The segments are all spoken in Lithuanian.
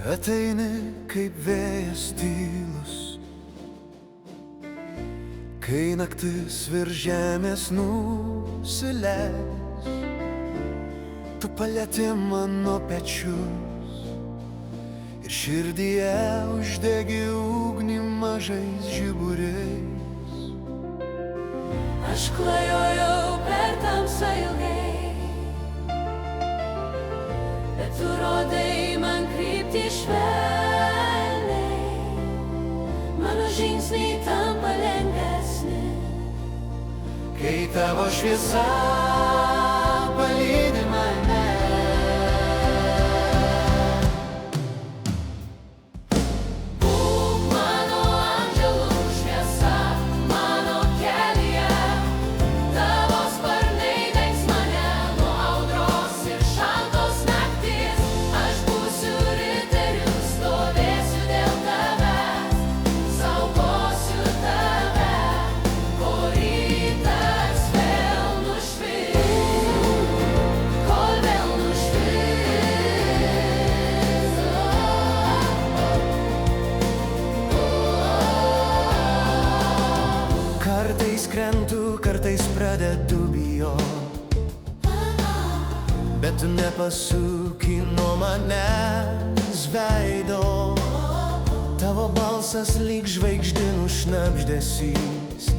Ateini kaip vėjas tylus, kai naktis virš žemės nusileis. Tu palieti mano pečius ir širdyje uždegi ugnį mažais žiburiais. Aš klajojau per tamsą ilgai, bet tu rodai man kryptį švelniai. Mano žingsniai tampa lengvesni, kai tavo šviesa palydi mane. Būk mano angelų šviesa, mano kelyje. Tavo sparnai dengs mane nuo audros ir šaltos nakties. Aš būsiu riteriu, stovėsiu dėl tavęs, saugosiu tave, kol rytas vėl nušvis, kol vėl nušvis. Kartais krentu, kartais pradedu bijot, bet tu nepasuki nuo manęs veido. Tavo balsas lyg žvaigždynų šnabždesys,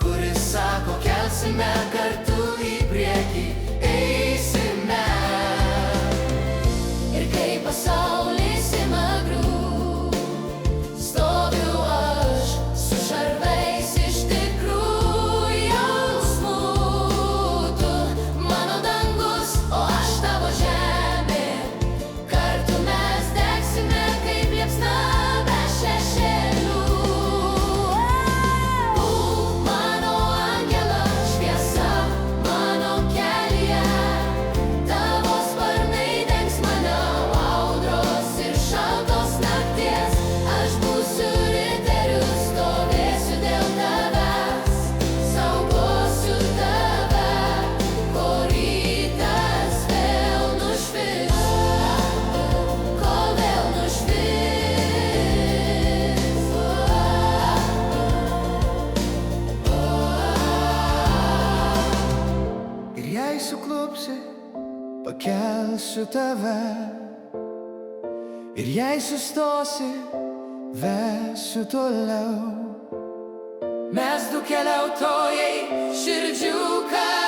kuris sako, kelsime kartu į priekį, eisime. Ir kai pasaulis ima griūt, stoviu aš su šarvais iš tikrų jausmų. Tu mano dangus, o aš tavo žemė. Kartu mes degsime kaip liepsna be šešėlių. Būk mano angelas šviesa, mano kelyje. Tavo sparnai dengs mane nuo audros ir šaltos nakties. Aš būsiu riteriu, stovėsiu dėl tavęs, saugosiu tave, kol rytas vėl nušvis, kol vėl nušvis. Ir jei suklupsi, pakelsiu tave. Ir jei sustosi, vesiu toliau. Mes du keliautojai, širdžių kariai.